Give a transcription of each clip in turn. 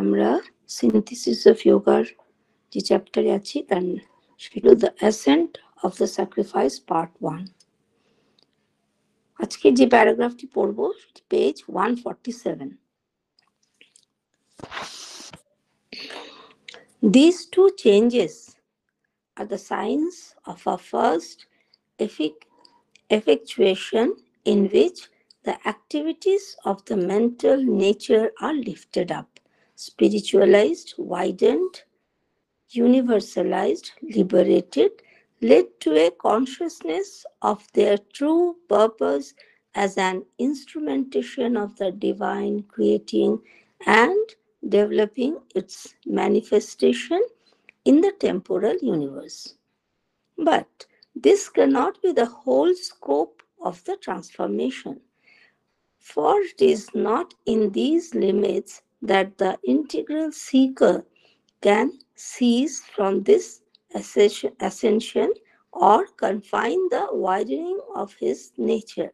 আমরা synthesis of যোগার যে চ্যাপ্টারে আছি তার সেটা the accent of the sacrifice part 1। আজকে যে প্যারাগ্রাফটি পড়ব page 147। These two changes are the signs of a first effectuation in which the activities of the mental nature are lifted up, spiritualized, widened, universalized, liberated, led to a consciousness of their true purpose as an instrumentation of the divine, creating and developing its manifestation in the temporal universe. But this cannot be the whole scope of the transformation, for it is not in these limits that the integral seeker can cease from this ascension or confine the widening of his nature.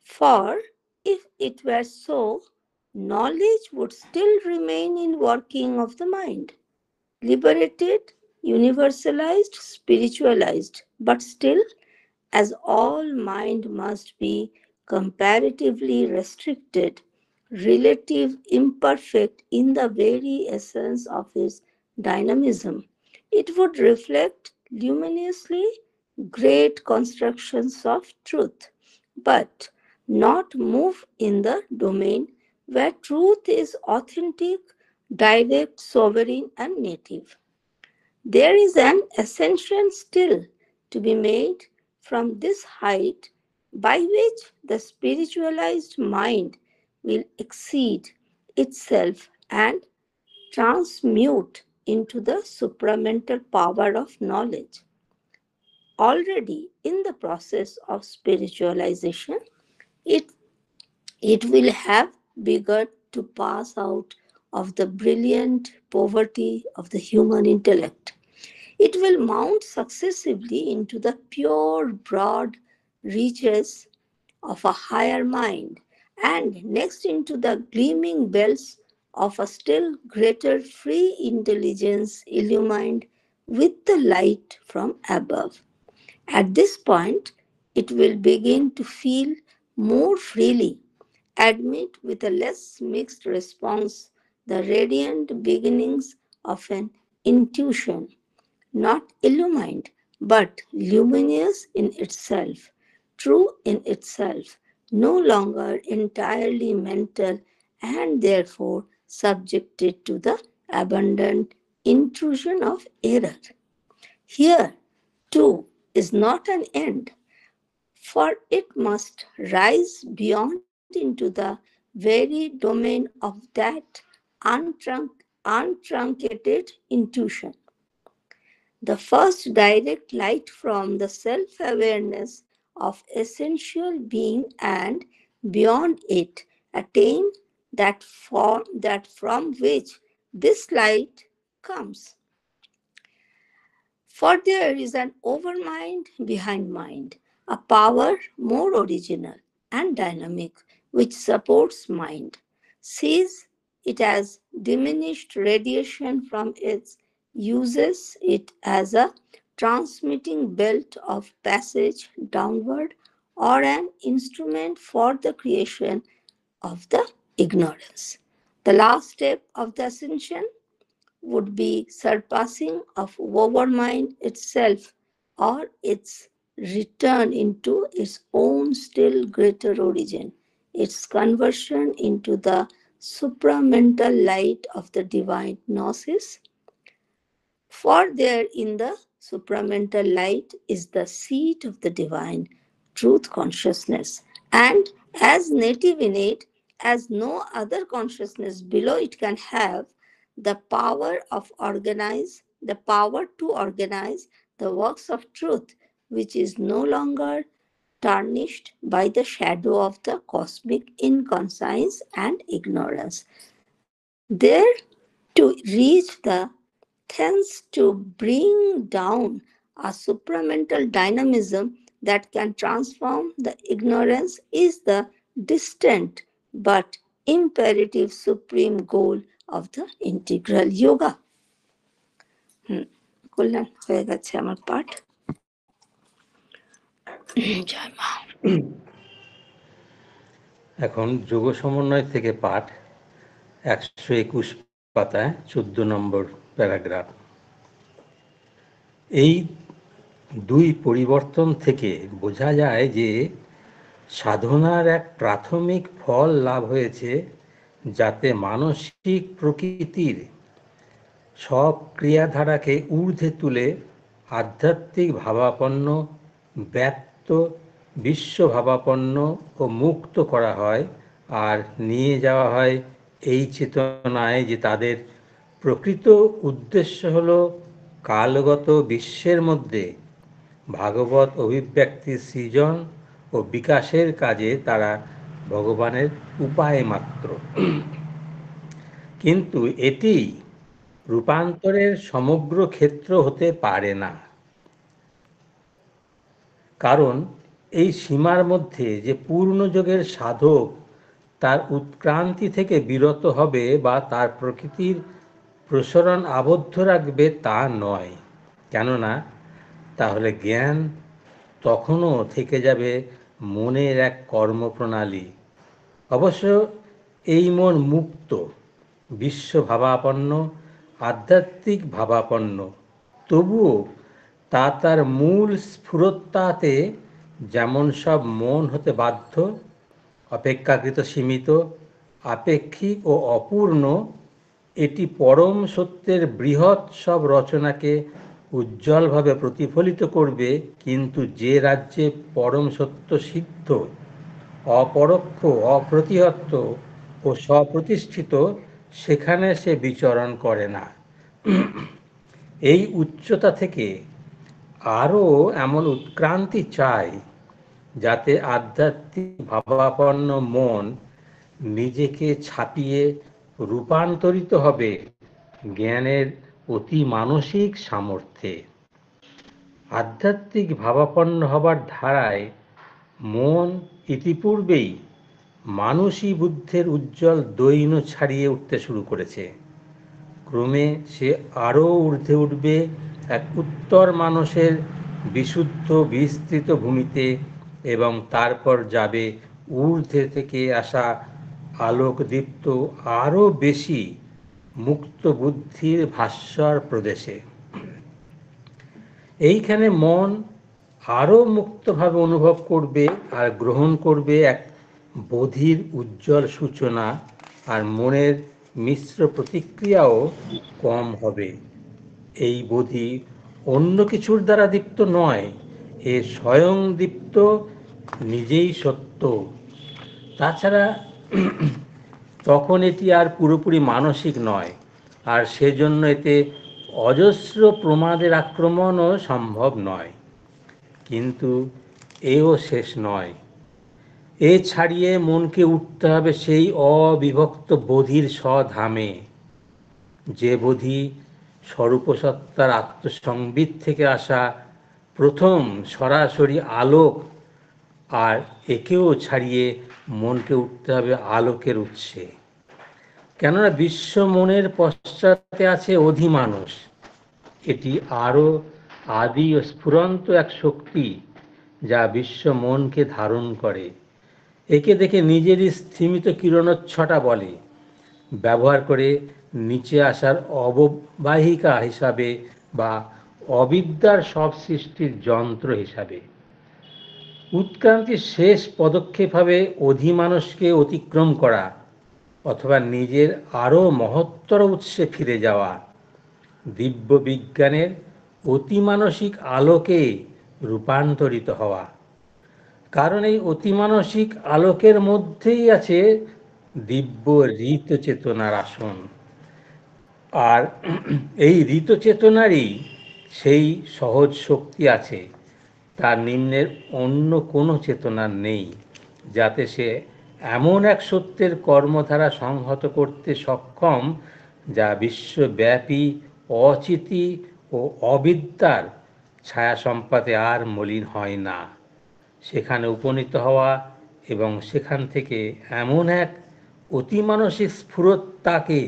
For if it were so, knowledge would still remain in working of the mind, liberated, universalized, spiritualized, but still, as all mind must be comparatively restricted, relative, imperfect in the very essence of its dynamism, it would reflect luminously great constructions of truth, but not move in the domain where truth is authentic, direct, sovereign, and native. There is an ascension still to be made from this height by which the spiritualized mind will exceed itself and transmute into the supramental power of knowledge. Already in the process of spiritualization, it, it will have begun to pass out of the brilliant poverty of the human intellect. It will mount successively into the pure, broad reaches of a higher mind, and next into the gleaming belts of a still greater free intelligence illumined with the light from above. At this point, it will begin to feel more freely, admit with a less mixed response the radiant beginnings of an intuition, not illumined, but luminous in itself, true in itself, no longer entirely mental and therefore subjected to the abundant intrusion of error. Here, too, is not an end, for it must rise beyond into the very domain of that untruncated intuition. The first direct light from the self awareness of essential being, and beyond it attain that form that from which this light comes. For there is an overmind behind mind, a power more original and dynamic which supports mind, sees it as diminished radiation from its uses it as a transmitting belt of passage downward or an instrument for the creation of the ignorance. The last step of the ascension would be surpassing of overmind itself or its return into its own still greater origin, its conversion into the supramental light of the divine gnosis. For there in the supramental light is the seat of the divine truth consciousness, and as native in it as no other consciousness below it can have, the power to organize the works of truth, which is no longer tarnished by the shadow of the cosmic inconscience and ignorance. There to reach the thence to bring down a supramental dynamism that can transform the ignorance is the distant but imperative supreme goal of the integral yoga. কল্যাণ হয়ে গেছে আমার পাঠ। জয় মা। এখন যোগ সমন্বয় থেকে পাঠ 121 পাতায় 14 নম্বর প্যারাগ্রাফ। এই দুই পরিবর্তন থেকে বোঝা যায় যে সাধনার এক প্রাথমিক ফল লাভ হয়েছে, যাতে মানসিক প্রকৃতির সব ক্রিয়াধারাকে ঊর্ধ্বে তুলে আধ্যাত্মিক ভাবাপন্ন, ব্যক্ত, বিশ্বভাবাপন্ন ও মুক্ত করা হয়, আর নিয়ে যাওয়া হয় এই চেতনায় যে তাদের প্রকৃত উদ্দেশ্য হল কালগত বিশ্বের মধ্যে ভাগবত অভিব্যক্তির সৃজন ও বিকাশের কাজে তারা ভগবানের উপায় মাত্র। কিন্তু এটি রূপান্তরের সমগ্র ক্ষেত্র হতে পারে না, কারণ এই সীমার মধ্যে যে পূর্ণযোগের সাধক তার উৎক্রান্তি থেকে বিরত হবে বা তার প্রকৃতির প্রসরণ আবদ্ধ রাখবে তা নয়। কেননা তাহলে জ্ঞান তখনও থেকে যাবে মনের এক কর্মপ্রণালী। অবশ্য এই মন মুক্ত, বিশ্বভাবাপন্ন, আধ্যাত্মিক ভাবাপন্ন, তবুও তা তার মূল স্ফুরতাতে যেমন সব মন হতে বাধ্য, অপেক্ষাকৃত সীমিত, আপেক্ষিক ও অপূর্ণ, এটি পরম সত্যের বৃহৎ সব রচনাকে উজ্জ্বলভাবে প্রতিফলিত করবে। কিন্তু যে রাজ্যে পরম সত্য সিদ্ধ, অপরোক্ষ, অপ্রতিহত ও স্বপ্রতিষ্ঠিত, সেখানে সে বিচরণ করে না। এই উচ্চতা থেকে আরও এমন উৎক্রান্তি চাই, যাতে আধ্যাত্মিক ভাবাপন্ন মন নিজেকে ছাপিয়ে রূপান্তরিত হবে জ্ঞানের অতি মানসিক সামর্থ্যে। আধ্যাত্মিক ভাবাপন্ন হবার ধারায় মন ইতিপূর্বেই মানুষী বুদ্ধের উজ্জ্বল দৈন্য ছাড়িয়ে উঠতে শুরু করেছে। ক্রমে সে আরও ঊর্ধ্বে উঠবে এক উত্তর মানুষের বিশুদ্ধ বিস্তৃত ভূমিতে, এবং তারপর যাবে ঊর্ধ্বে থেকে আসা আলোকদীপ্ত আরও বেশি মুক্ত বুদ্ধির ভাস্বর প্রদেশে। এইখানে মন আরও মুক্তভাবে অনুভব করবে আর গ্রহণ করবে এক বোধির উজ্জ্বল সূচনা, আর মনের মিশ্র প্রতিক্রিয়াও কম হবে। এই বোধি অন্য কিছুর দ্বারা দীপ্ত নয়, এ স্বয়ং দীপ্ত, নিজেই সত্য। তাছাড়া তখন এটি আর পুরোপুরি মানসিক নয়, আর সেজন্য এতে অজস্র প্রমাদের আক্রমণও সম্ভব নয়। কিন্তু এও শেষ নয়। এ ছাড়িয়ে মনকে উঠতে হবে সেই অবিভক্ত বোধির স্বধামে, যে বোধি স্বরূপসত্তার আত্মসংবিত থেকে আসা প্রথম সরাসরি আলোক, আর একেও ছাড়িয়ে মনকে উঠতে হবে আলোকের উৎসে। কেননা বিশ্ব মনের পশ্চাতে আছে অধিমানুষ। এটি আরও আদি ও স্ফুরন্ত এক শক্তি, যা বিশ্ব মনকে ধারণ করে। একে দেখে নিজেরই স্থিমিত কিরণোচ্ছটা বলে, ব্যবহার করে নিচে আসার অববাহিকা হিসাবে বা অবিদ্যার সব সৃষ্টির যন্ত্র হিসাবে। উৎক্রান্তির শেষ পদক্ষেপ হবে অধিমানুষকে অতিক্রম করা, অথবা নিজের আরও মহত্তর উৎসে ফিরে যাওয়া, দিব্য বিজ্ঞানের অতিমানসিক আলোকে রূপান্তরিত হওয়া। কারণ এই অতিমানসিক আলোকের মধ্যেই আছে দিব্য ঋত চেতনার আসন, আর এই ঋত চেতনারই সেই সহজ শক্তি আছে, তার নিম্নের অন্য কোনো চেতনার নেই, যাতে সে এমন এক সত্যের কর্মধারা সংহত করতে সক্ষম, যা বিশ্বব্যাপী অচিতি ও অবিদ্যার ছায়া সম্পাতে আর মলিন হয় না। সেখানে উপনীত হওয়া এবং সেখান থেকে এমন এক অতিমানসিক স্ফুরতাকে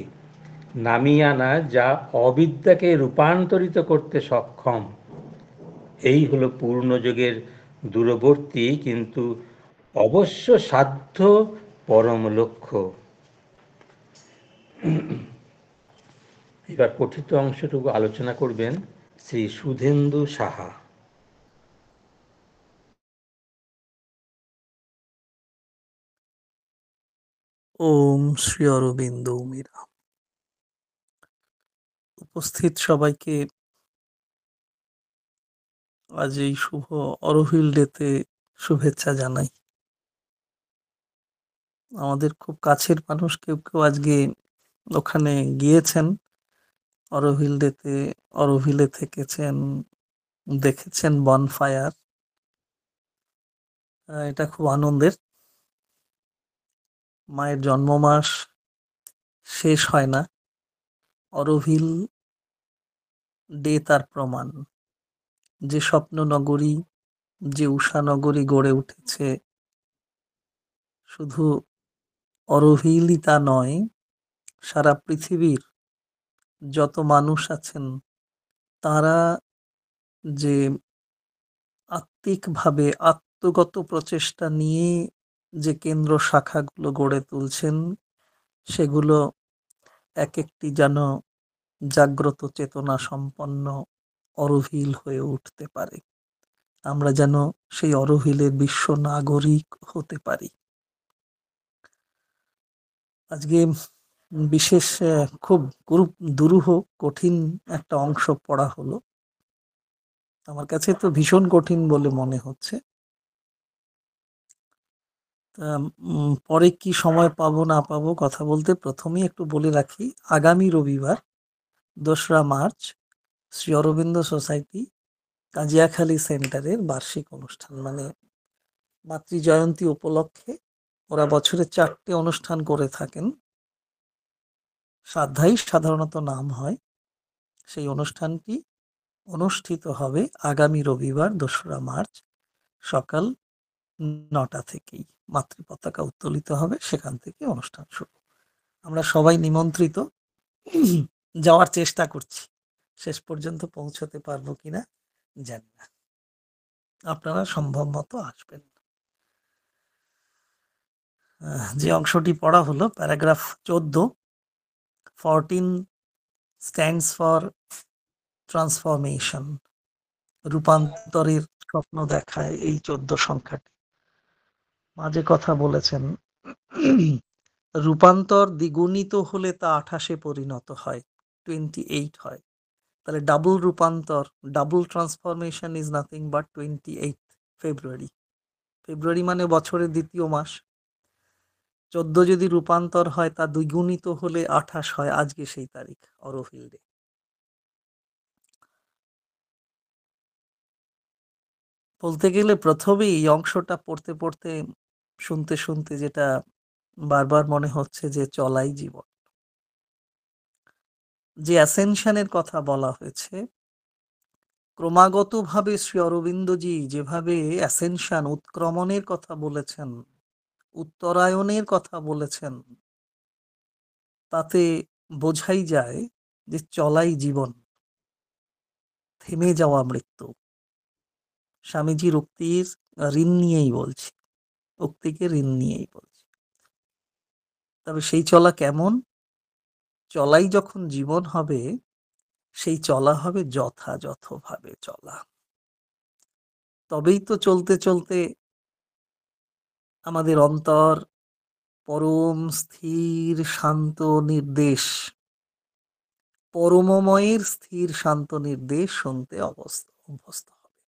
নামিয়ে আনা যা অবিদ্যাকে রূপান্তরিত করতে সক্ষম। এই হলো পূর্ণযোগের দূরবর্তী কিন্তু অবশ্য সাধ্য পরম লক্ষ্য। এবার পঠিত অংশটুকু আলোচনা করবেন শ্রী সুধেন্দু সাহা। ওম শ্রী অরবিন্দ মীরা। উপস্থিত সবাইকে আজ এই শুভ অরোহিল ডেতে শুভেচ্ছা জানাই। আমাদের খুব কাছের মানুষ কেউ কেউ আজকে ওখানে গিয়েছেন, অরোহিল ডেতে অরোহিলে থেকেছেন, দেখেছেন বনফায়ার। এটা খুব আনন্দের। মায়ের জন্মমাস শেষ হয় না, অরোহিল ডে তার প্রমাণ। যে স্বপ্ন নগরী, যে উষা নগরী গড়ে উঠেছে, শুধু অরোহিলই তা নয়, সারা পৃথিবীর যত মানুষ আছেন তারা যে আত্মিকভাবে আত্মগত প্রচেষ্টা নিয়ে যে কেন্দ্র শাখাগুলো গড়ে তুলছেন, সেগুলো এক একটি যেন জাগ্রত চেতনা সম্পন্ন অরোহিল হয়ে উঠতে পারে। আমরা যেন সেই অরোহিলের বিশ্ব নাগরিক হতে পারি। আজকে বিশেষ খুব দুরূহ কঠিন একটা অংশ পড়া হলো। আমার কাছে তো ভীষণ কঠিন বলে মনে হচ্ছে। পরে কি সময় পাবো না পাবো কথা বলতে প্রথমেই একটু বলে রাখি, আগামী রবিবার 2রা মার্চ শ্রী অরবিন্দ সোসাইটি কাজিয়াখালী সেন্টারের বার্ষিক অনুষ্ঠান, মানে মাতৃ জয়ন্তী উপলক্ষে ওরা বছরে 4টে অনুষ্ঠান করে থাকেন। শ্রাদ্ধাই সাধারণত নাম হয়। সেই অনুষ্ঠানটি অনুষ্ঠিত হবে আগামী রবিবার 2রা মার্চ সকাল 9টা থেকেই। মাতৃ পতাকা উত্তোলিত হবে, সেখান থেকে অনুষ্ঠান শুরু। আমরা সবাই নিমন্ত্রিত, যাওয়ার চেষ্টা করছি। শেষ পর্যন্ত পৌঁছতে পারবো কিনা জানি না। আপনারা সম্ভব মতো আসবেন। যে অংশটি পড়া হলো প্যারাগ্রাফ 14, 14 স্ট্যান্ডস ফর ট্রান্সফরমেশন। রূপান্তরের স্বপ্ন দেখায় এই 14 সংখ্যাটি। মাঝে কথা বলেছেন, রূপান্তর দ্বিগুণিত হলে তা 28-এ পরিণত হয়, 28 হয়। তাহলে ডাবল রূপান্তর, double transformation is nothing but 28 ফেব্রুয়ারি। ফেব্রুয়ারি মানে বছরের দ্বিতীয় মাস। 14 যদি রূপান্তর হয় তা দ্বিগুণিত হলে 28 হয়। আজকে সেই তারিখ, অরোহিল ডে। বলতে গেলে প্রথমেই এই অংশটা পড়তে পড়তে শুনতে শুনতে যেটা বারবার মনে হচ্ছে যে চলাই জীবন। যে অ্যাসেনশনের কথা বলা হয়েছে, ক্রমাগতভাবে শ্রী অরবিন্দজি যেভাবে অ্যাসেনশন, উৎক্রমণের কথা বলেছেন, উত্তরায়ণের কথা বলেছেন, তাতে বোঝাই যায় যে চলাই জীবন, থেমে যাওয়া মৃত্যু। স্বামীজির উক্তির ঋণ নিয়েই বলছি, উক্তিকে ঋণ নিয়েই বলছি। তবে সেই চলা কেমন? চলাই যখন জীবন হবে, সেই চলা হবে যথাযথভাবে চলা। তবেই তো চলতে চলতে আমাদের অন্তর পরম স্থির শান্ত নির্দেশ, পরমময়ের স্থির শান্ত নির্দেশ শুনতে অভ্যস্ত হবে।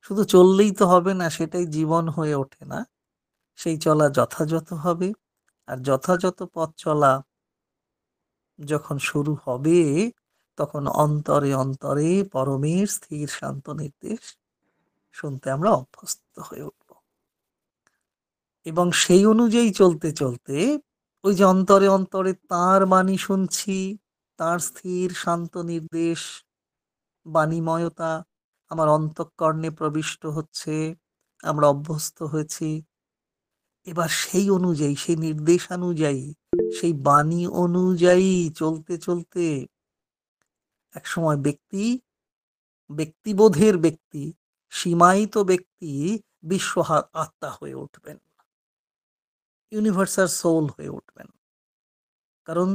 শুধু চললেই তো হবে না, সেটাই জীবন হয়ে ওঠে না। সেই চলা যথাযথ হবে, আর যথাযথ পথ চলা যখন শুরু হবে, তখন অন্তরে অন্তরে পরমের স্থির শান্ত নির্দেশ শুনতে আমরা অভ্যস্ত হয়ে উঠব। এবং সেই অনুযায়ী চলতে চলতে ওই যে অন্তরে অন্তরে তাঁর বাণী শুনছি, তাঁর স্থির শান্ত নির্দেশ, বাণীময়তা আমার অন্তঃকর্ণে প্রবিষ্ট হচ্ছে, আমরা অভ্যস্ত হয়েছি। এবার সেই অনুযায়ী, সেই নির্দেশানুযায়ী, সেই বাণী অনুযায়ী চলতে চলতে একসময় ব্যক্তিবোধের ব্যক্তি, সীমায়িত ব্যক্তি বিশ্ব আত্মা হয়ে উঠবেন, ইউনিভার্সাল সোল হয়ে উঠবেন। কারণ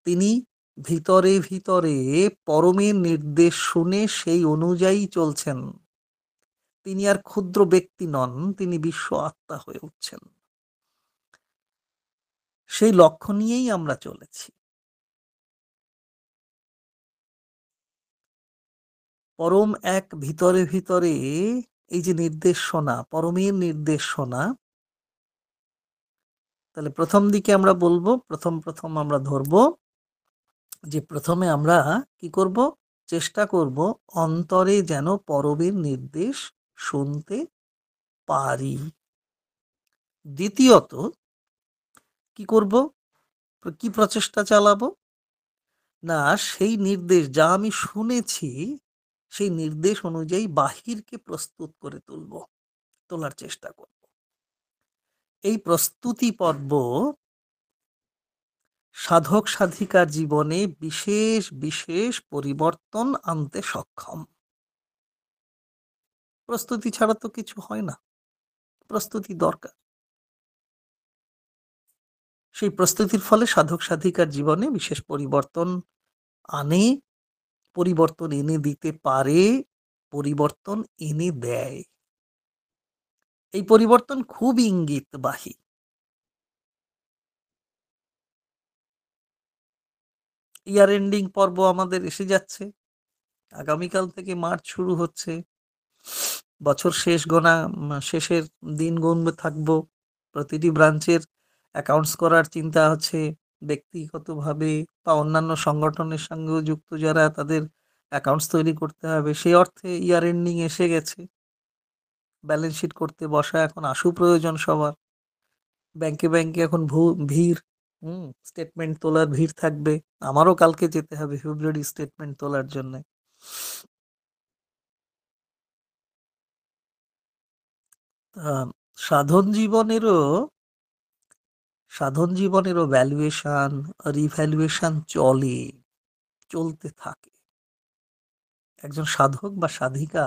তিনি ভিতরে ভিতরে পরমের নির্দেশ শুনে সেই অনুযায়ী চলছেন। তিনি আর ক্ষুদ্র ব্যক্তি নন, তিনি বিশ্ব আত্মা হয়ে উঠছেন। সেই লক্ষ্য নিয়েই আমরা চলেছি। পরম এক ভিতরে ভিতরে এই যে নির্দেশনা, পরমের নির্দেশনা, তাহলে প্রথম দিকে আমরা বলবো, প্রথম আমরা ধরবো যে প্রথমে আমরা কি করব, চেষ্টা করব অন্তরে যেন পরমের নির্দেশ শুনতে পারি। দ্বিতীয়ত কি করব, কি প্রচেষ্টা চালাবো না, সেই নির্দেশ যা আমি শুনেছি সেই নির্দেশ অনুযায়ী বাহিরকে প্রস্তুত করে তোলার চেষ্টা করব। এই প্রস্তুতি পর্ব সাধক সাধিকার জীবনে বিশেষ বিশেষ পরিবর্তন আনতে সক্ষম। প্রস্তুতি ছাড়া তো কিছু হয় না, প্রস্তুতি দরকার। সেই প্রস্তুতির ফলে সাধক সাধিকার জীবনে বিশেষ পরিবর্তন আনে, পরিবর্তন এনে দিতে পারে, পরিবর্তন এনে দেয়। এই পরিবর্তন খুব ইঙ্গিতবাহী। ইয়ার এন্ডিং পর্ব আমাদের এসে যাচ্ছে, আগামীকাল থেকে মার্চ শুরু হচ্ছে, বছর শেষের দিন গুনবে থাকবো। প্রতিটি ব্রাঞ্চের অ্যাকাউন্টস করার চিন্তা আছে, ব্যক্তিগতভাবে বা অন্যান্য সংগঠনের সঙ্গেও যুক্ত যারা, তাদের অ্যাকাউন্টস তৈরি করতে হবে। সেই অর্থে ইয়ার এন্ডিং এসে গেছে, ব্যালেন্স শিট করতে বসা এখন আশু প্রয়োজন সবার। ব্যাংকে ব্যাংকে এখন ভিড়, স্টেটমেন্ট তোলার ভিড় থাকবে। আমারও কালকে যেতে হবে ফেব্রুয়ারি স্টেটমেন্ট তোলার জন্য। সাধন জীবনেরও ভ্যালুয়েশন, রিভ্যালুয়েশন চলতে থাকে। একজন সাধক বা সাধিকা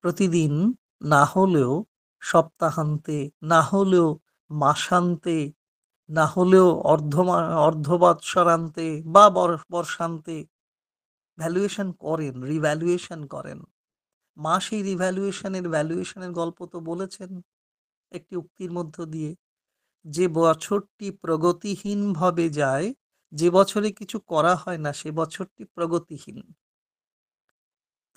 প্রতিদিন না হলেও সপ্তাহান্তে, না হলেও মাসান্তে, না হলেও অর্ধবৎসরান্তে বা বর্ষান্তে ভ্যালুয়েশন করেন, রিভ্যালুয়েশন করেন। মা সেই ভ্যালুয়েশনের গল্প তো বলেছেন একটি উক্তির মধ্য দিয়ে, যে বছরটি প্রগতিহীনভাবে যায়, যে বছরে কিছু করা হয় না সে বছরটি প্রগতিহীন।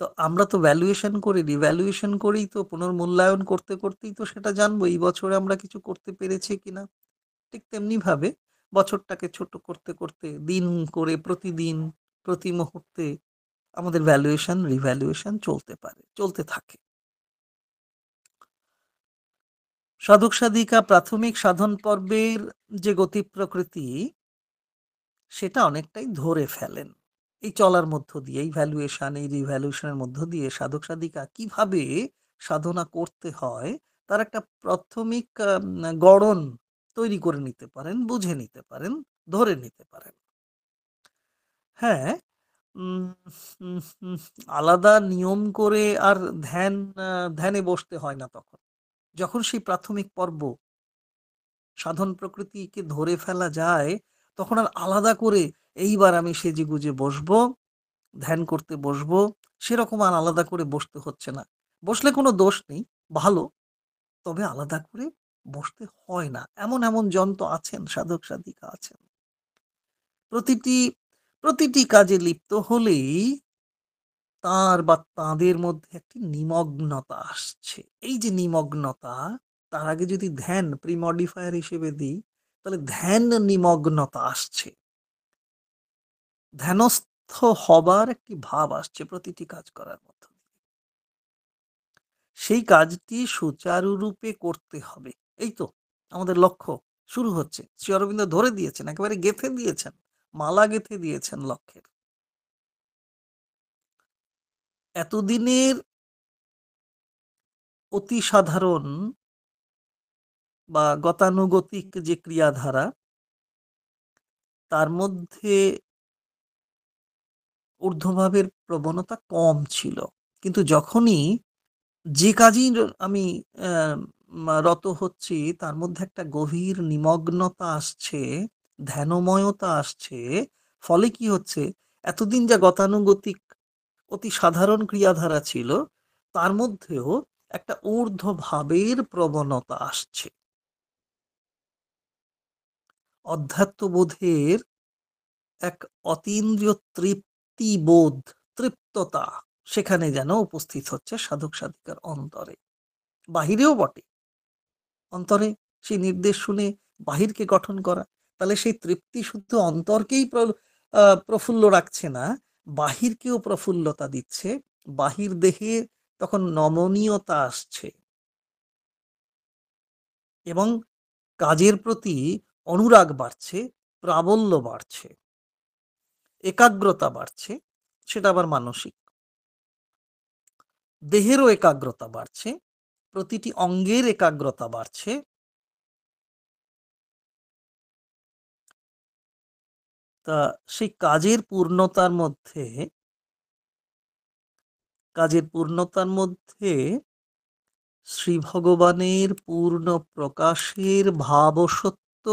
তো আমরা তো ভ্যালুয়েশন করি, রিভ্যালুয়েশন করেই তো, পুনর্মূল্যায়ন করতে করতেই তো সেটা জানবো এই বছরে আমরা কিছু করতে পেরেছি কিনা। ঠিক তেমনি ভাবে বছরটাকে ছোট করতে করতে দিন করে প্রতিদিন, প্রতি মুহূর্তে আমাদের ভ্যালুয়েশন রিভ্যালুয়েশন চলতে থাকে। সাধক সাধিকা প্রাথমিক সাধন পর্বের যে গতি প্রকৃতি সেটা অনেকটাই ধরে ফেলেন এই চলার মধ্য দিয়ে, এই ভ্যালুয়েশন, এই রিভ্যালুয়েশনের মধ্য দিয়ে সাধক সাধিকা কিভাবে সাধনা করতে হয় তার একটা প্রাথমিক গড়ন তৈরি করে নিতে পারেন, বুঝে নিতে পারেন, ধরে নিতে পারেন। হ্যাঁ, উম, উম, উম, আলাদা নিয়ম করে আর ধ্যানে বসতে হয় না তখন, যখন সেই প্রাথমিক পর্ব সাধন প্রকৃতিকে ধরে ফেলা যায়, তখন আর আলাদা করে এইবার আমি সেজে গুজে বসবো, ধ্যান করতে বসবো, সেরকম আর আলাদা করে বসতে হচ্ছে না। বসলে কোনো দোষ নেই, ভালো, তবে আলাদা করে বসতে হয় না। এমন এমন যন্ত্র আছেন, সাধক সাধিকা আছেন, প্রতিটি প্রতিটি কাজে লিপ্ত হলেই তার বা তাদের মধ্যে একটি নিমগ্নতা আসছে। এই যে নিমগ্নতা, তার আগে যদি ধ্যান প্রিমডিফায়ার হিসেবে দিই, তাহলে ধ্যান নিমগ্নতা আসছে, ধ্যানস্থ হবার একটি ভাব আসছে প্রতিটি কাজ করার মধ্য দিয়ে। সেই কাজটি সুচারুরূপে করতে হবে, এই তো আমাদের লক্ষ্য শুরু হচ্ছে। শ্রী অরবিন্দ ধরে দিয়েছেন, একেবারে গেঁথে দিয়েছেন, মালা গেঁথে দিয়েছেন লক্ষ্যের। এতদিনের অতি সাধারণ বা গতানুগতিক যে ক্রিয়াধারা, তার মধ্যে ঊর্ধ্বভাবের প্রবণতা কম ছিল। কিন্তু যখনই যে কাজেই আমি রত হচ্ছি, তার মধ্যে একটা গভীর নিমগ্নতা আসছে, ধ্যানময়তা আসছে। ফলে কি হচ্ছে, এতদিন যা গতানুগতিক অতি সাধারণ ক্রিয়াধারা ছিল, তার মধ্যেও একটা ঊর্ধ্বভাবের প্রবণতা আসছে। অধ্যাত্মবোধের এক অতীন্দ্রিয় তৃপ্তিবোধ, তৃপ্ততা সেখানে যেন উপস্থিত হচ্ছে সাধক সাধিকার অন্তরে, বাহিরেও বটে। অন্তরে সেই নির্দেশ শুনে বাহিরকে গঠন করা, তাহলে সেই তৃপ্তি শুদ্ধ অন্তরকেই প্রফুল্ল রাখছে না, বাহিরকেও প্রফুল্লতা দিচ্ছে। বাহির দেহে তখন নমনীয়তা আসছে এবং কাজের প্রতি অনুরাগ বাড়ছে, প্রাবল্য বাড়ছে, একাগ্রতা বাড়ছে। সেটা আবার মানসিক। দেহেরও একাগ্রতা বাড়ছে, প্রতিটি অঙ্গের একাগ্রতা বাড়ছে। তা সেই কাজের পূর্ণতার মধ্যে শ্রী ভগবানের পূর্ণ প্রকাশের ভাবসত্য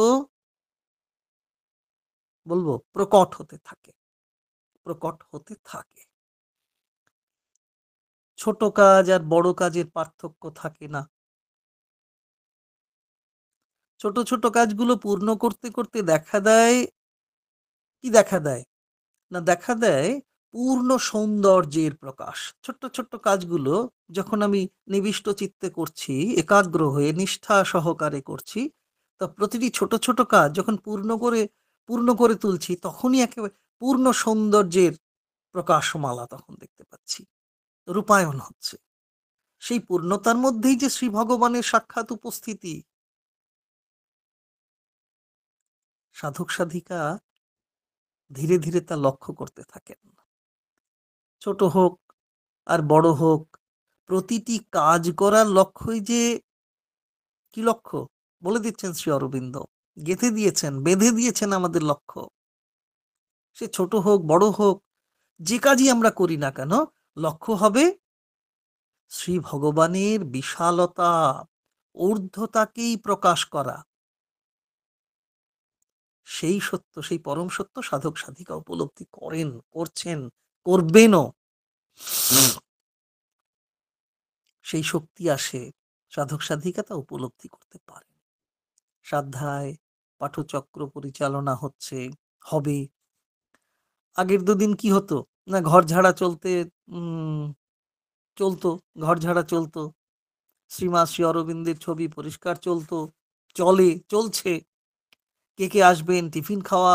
বলবো প্রকট হতে থাকে। ছোট কাজ আর বড় কাজের পার্থক্য থাকে না। ছোট ছোট কাজগুলো পূর্ণ করতে করতে দেখা দেয় না, দেখা দেয় পূর্ণ সৌন্দর্যের প্রকাশ। ছোট্ট ছোট্ট কাজগুলো যখন আমি নিবিষ্ট চিত্তে করছি, একাগ্র হয়ে নিষ্ঠা সহকারে করছি, তা প্রতিটি ছোট ছোট কাজ যখন পূর্ণ করে তুলছি, তখনই একেবারে পূর্ণ সৌন্দর্যের প্রকাশমালা তখন দেখতে পাচ্ছি, রূপায়ণ হচ্ছে। সেই পূর্ণতার মধ্যেই যে শ্রী ভগবানের সাক্ষাৎ উপস্থিতি। সাধক সাধিকা ধীরে ধীরে তা লক্ষ্য করতে থাকেন। ছোট হোক আর বড় হোক, প্রতিটি কাজ করার লক্ষ্যই যে কি লক্ষ্য বলে দিচ্ছেন শ্রী অরবিন্দ, গেঁথে দিয়েছেন, বেঁধে দিয়েছেন আমাদের লক্ষ্য। সে ছোট হোক বড় হোক, যে কাজই আমরা করি না কেন, লক্ষ্য হবে শ্রী ভগবানের বিশালতা, ঊর্ধ্বতাকেই প্রকাশ করা। সেই সত্য, সেই পরম সত্য সাধক সাধিকা উপলব্ধি করেন, করছেন, করবেনও। সেই শক্তি আসে, সাধক সাধিকা তা উপলব্ধি করতে পারে। সাধ্যায় পাঠচক্র পরিচালনা হবে। আগের দুদিন কি হতো না, ঘর ঝাড়া চলতো, ঘর ঝাড়া চলতো, শ্রীমা শ্রী অরবিন্দের ছবি পরিষ্কার চলছে। কে কে আসবেন, টিফিন খাওয়া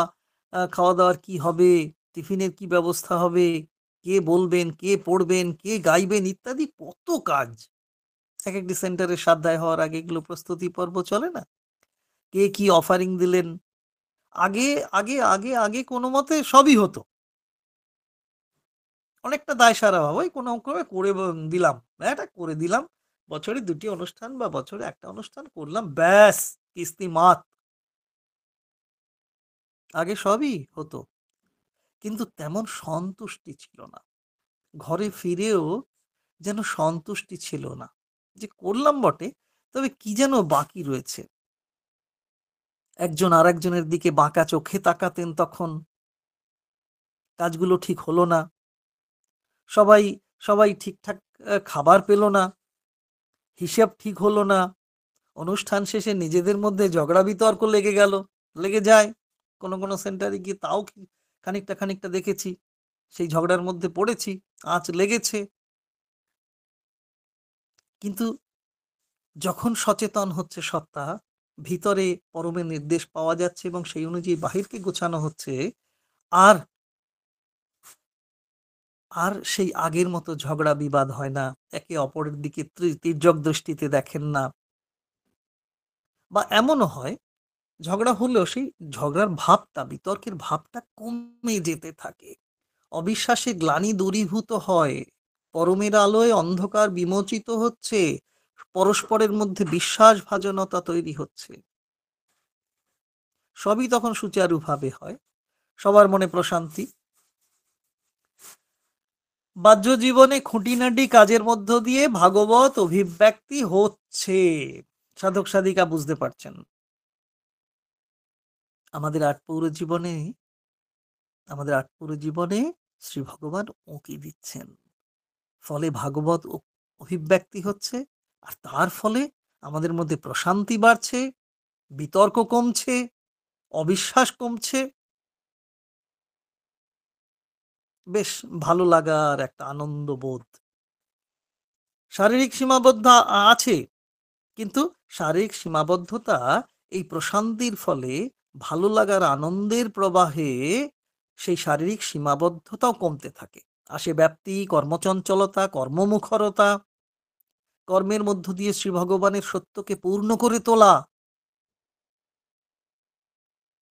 দাওয়ার কি হবে, টিফিনের কি ব্যবস্থা হবে, কে বলবেন, কে পড়বেন, কে গাইবেন, ইত্যাদি কত কাজ। এক একটি সেন্টারে সাধ্যায় হওয়ার আগে এগুলো প্রস্তুতি পর্ব চলে না? কে কি অফারিং দিলেন, আগে আগে আগে আগে কোনো মতে সবই হতো। অনেকটা দায় সারা ভাব, ওই কোনো করে দিলাম, এটা করে দিলাম, বছরে 2টি অনুষ্ঠান বা বছরে একটা অনুষ্ঠান করলাম, ব্যাস কিস্তি মাত। আগে সবই হতো, কিন্তু তেমন সন্তুষ্টি ছিল না। ঘরে ফিরেও যেন সন্তুষ্টি ছিল না, যে করলাম বটে, তবে কি যেন বাকি রয়েছে। একজন আর একজনের দিকে বাঁকা চোখে তাকাতেন তখন। কাজগুলো ঠিক হলো না, সবাই সবাই ঠিকঠাক খাবার পেল না, হিসাব ঠিক হলো না। অনুষ্ঠান শেষে নিজেদের মধ্যে ঝগড়া বিতর্ক লেগে যায়। কোনো কোনো সেন্টারে গিয়ে তাও খানিকটা দেখেছি, সেই ঝগড়ার মধ্যে পড়েছি, আঁচ লেগেছে। কিন্তু যখন সচেতন হচ্ছে সত্তা, ভিতরে পরমের নির্দেশ পাওয়া যাচ্ছে এবং সেই অনুযায়ী বাহিরকে গোছানো হচ্ছে, আর আর সেই আগের মতো ঝগড়া বিবাদ হয় না, একে অপরের দিকে তির্যক দৃষ্টিতে দেখেন না। বা এমনও হয়, ঝগড়া হলেও সেই ঝগড়ার ভাবটা, বিতর্কের ভাবটা কমে যেতে থাকে, অবিশ্বাসে গ্লানি দূরীভূত হয়, পরমের আলোয় অন্ধকার বিমোচিত হচ্ছে, পরস্পরের মধ্যে বিশ্বাসভাজনতা তৈরি হচ্ছে, সবই তখন সুচারুভাবে হয়, সবার মনে প্রশান্তি। বাহ্য জীবনে খুঁটিনাটি কাজের মধ্য দিয়ে ভাগবত অভিব্যক্তি হচ্ছে। সাধক সাধিকা বুঝতে পারছেন, আমাদের আট পৌর জীবনে শ্রী ভগবান উঁকি দিচ্ছেন, ফলে ভাগবত অভিব্যক্তি হচ্ছে, আর তার ফলে আমাদের মধ্যে প্রশান্তি বাড়ছে, বিতর্ক কমছে, অবিশ্বাস কমছে, বেশ ভালো লাগার একটা আনন্দ বোধ। শারীরিক সীমাবদ্ধ আছে, কিন্তু শারীরিক সীমাবদ্ধতা এই প্রশান্তির ফলে ভালো লাগার আনন্দের প্রবাহে সেই শারীরিক সীমাবদ্ধতাও কমতে থাকে। আসে ব্যাপ্তি, কর্মচঞ্চলতা, কর্মমুখরতা, কর্মের মধ্য দিয়ে শ্রী ভগবানের সত্যকে পূর্ণ করে তোলা।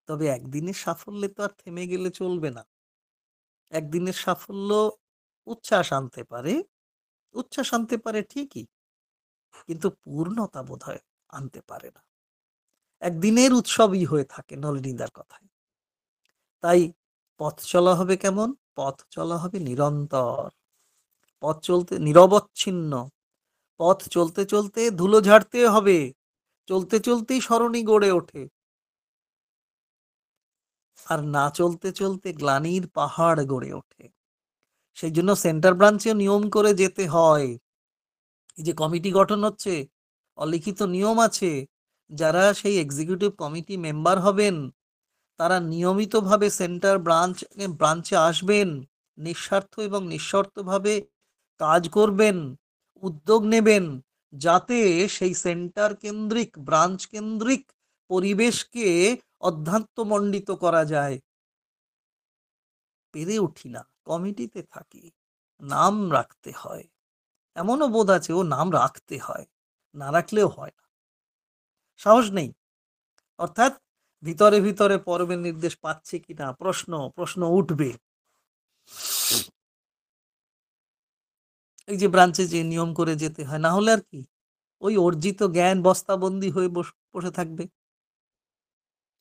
তবে একদিনের সাফল্যে তো আর থেমে গেলে চলবে না। একদিনের সাফল্য উচ্ছ্বাস আনতে পারে ঠিকই, কিন্তু পূর্ণতা বোধহয় আনতে পারে না। একদিনের উৎসবই হয়ে থাকে নলিনীদার কথায়। তাই পথ চলা হবে কেমন? পথ চলা হবে নিরন্তর, পথ চলতে নিরবচ্ছিন্ন, পথ চলতে চলতে ধুলো ঝাড়তে হবে, চলতে চলতেই সরণি গড়ে ওঠে, আর না চলতে চলতে গ্লানির পাহাড় গড়ে ওঠে। সেই জন্য সেন্টার ব্রাঞ্চে নিয়ম করে যেতে হয়। এই যে কমিটি গঠন হচ্ছে, অলিখিত নিয়ম আছে, যারা সেই এক্সিকিউটিভ কমিটি মেম্বার হবেন তারা নিয়মিতভাবে সেন্টার ব্রাঞ্চে আসবেন, নিঃস্বার্থ এবং নিঃশর্তভাবে কাজ করবেন, উদ্যোগ নেবেন, যাতে সেই সেন্টার কেন্দ্রিক, ব্রাঞ্চ কেন্দ্রিক পরিবেশকে অধ্যাত্মমণ্ডিত করা যায়। পেরে উঠি না, কমিটিতে থাকি, নাম রাখতে হয়, এমনও বোধ আছে ও নাম রাখতে হয়, না রাখলেও হয় না, সাহস নেই। অর্থাৎ ভিতরে ভিতরে পরমের নির্দেশ পাচ্ছে কিনা প্রশ্ন উঠবে। এই যে ব্রাঞ্চে যে নিয়ম করে যেতে হয়, না হলে আর কি ওই অর্জিত জ্ঞান বস্তাবন্দি হয়ে বসে থাকবে,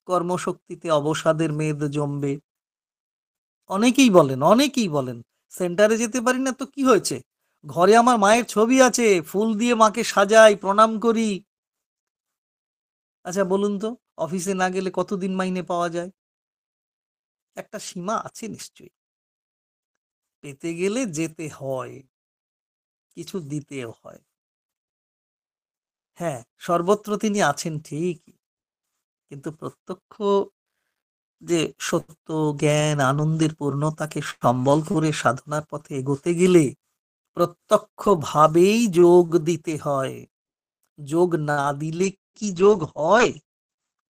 কর্মশক্তিতে অবসাদের মেদ জমবে। অনেকেই বলেন সেন্টারে যেতে পারি না তো কি হয়েছে, ঘরে আমার মায়ের ছবি আছে, ফুল দিয়ে মাকে সাজাই, প্রণাম করি। আচ্ছা বলুন তো, অফিসে না গেলে কতদিন মাইনে পাওয়া যায়? একটা সীমা আছে নিশ্চয়ই, পেতে গেলে যেতে হয়, কিছু দিতেও হয়। হ্যাঁ, সর্বত্র তিনি আছেন ঠিকই, কিন্তু প্রত্যক্ষ যে সত্য, জ্ঞান, আনন্দের পূর্ণতাকে সম্বল করে সাধনার পথে এগোতে গেলে প্রত্যক্ষ ভাবেই যোগ দিতে হয়। যোগ না দিলে কি যোগ হয়?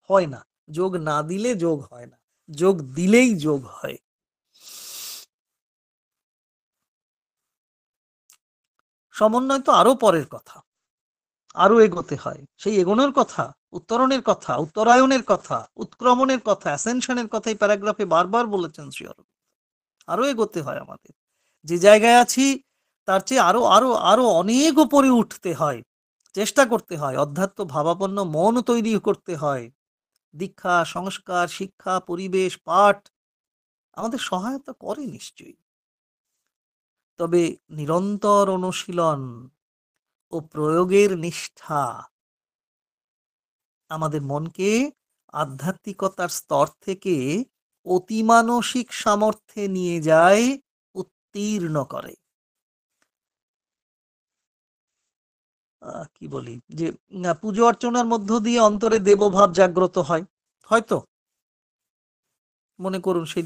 হয় না। যোগ না দিলে যোগ হয় না, যোগ দিলেই যোগ হয়। সমন্বয় তো আরো পরের কথা, আরো এগোতে হয়, সেই এগোনোর কথা, উত্তরণের কথা, উত্তরায়ণের কথা, উৎক্রমণের কথা, অ্যাসেনশনের কথা এই প্যারাগ্রাফে বারবার বলেছেন শ্রী অরবিন্দ। আরো এগোতে হয় আমাদের, যে জায়গায় আছি তার চেয়ে আরো আরো আরো অনেক উপরে উঠতে হয়, চেষ্টা করতে হয়, অধ্যাত্ম ভাবাপন্ন মন তৈরি করতে হয়। দীক্ষা, সংস্কার, শিক্ষা, পরিবেশ, পাঠ আমাদের সহায়তা করে নিশ্চয়ই, তবে নিরন্তর অনুশীলন ও প্রয়োগের নিষ্ঠা আমাদের মনকে আধ্যাত্মিকতার স্তর থেকে অতিমানসিক সামর্থ্যে নিয়ে যায়, উত্তীর্ণ করে। কি বলি যে পুজো অর্চনার মধ্য দিয়ে অন্তরে দেবভাব জাগ্রত হয়, হয়তো মনে করুন সেই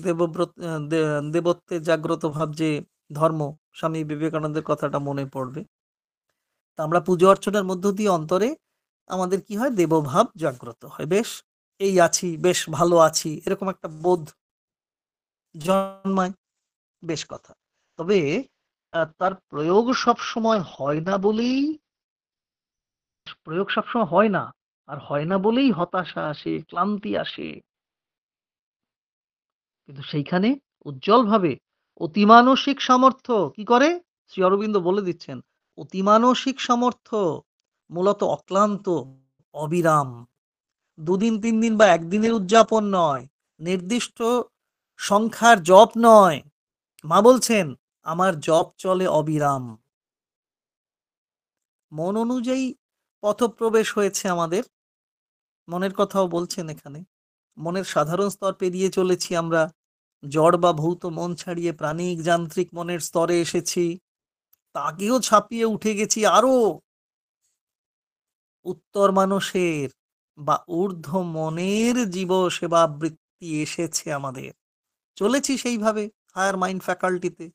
দেবত্বের জাগ্রত ভাব যে ধর্ম, স্বামী বিবেকানন্দের কথাটা মনে পড়বে। তা আমরা পুজো অর্চনার মধ্য দিয়ে অন্তরে আমাদের কি হয়, দেবভাব জাগ্রত হয়, বেশ এই আছি, বেশ ভালো আছি, এরকম একটা বোধ জন্মায়, বেশ কথা। তবে তার প্রয়োগ সব সময় হয় না বলেই, আর হয় না বলেই হতাশা আসে, ক্লান্তি আসে। কিন্তু সেইখানে উজ্জ্বল ভাবে অতিমানসিক সামর্থ্য কি করে, শ্রী অরবিন্দ বলে দিচ্ছেন, অতিমানসিক সামর্থ্য মূলত অক্লান্ত, অবিরাম। 2 দিন 3 দিন বা একদিনের উদযাপন নয়, নির্দিষ্ট সংখ্যার জপ নয়। মা বলছেন, আমার জপ চলে অবিরাম। মন অনুযায়ী পথপ্রবেশ হয়েছে আমাদের। মনের কথাও বলছেন এখানে। মনের সাধারণ স্তর পেরিয়ে চলেছি আমরা। জড় বা ভৌত মন ছাড়িয়ে প্রাণিক যান্ত্রিক মনের স্তরে এসেছি। তাকেও ছাপিয়ে উঠে গেছি আরো উত্তর মানসের বা ঊর্ধ্ব মনের জীব সেবা বৃত্তি এসেছে আমাদের। চলেছি সেইভাবে হায়ার মাইন্ড ফ্যাকাল্টিতে,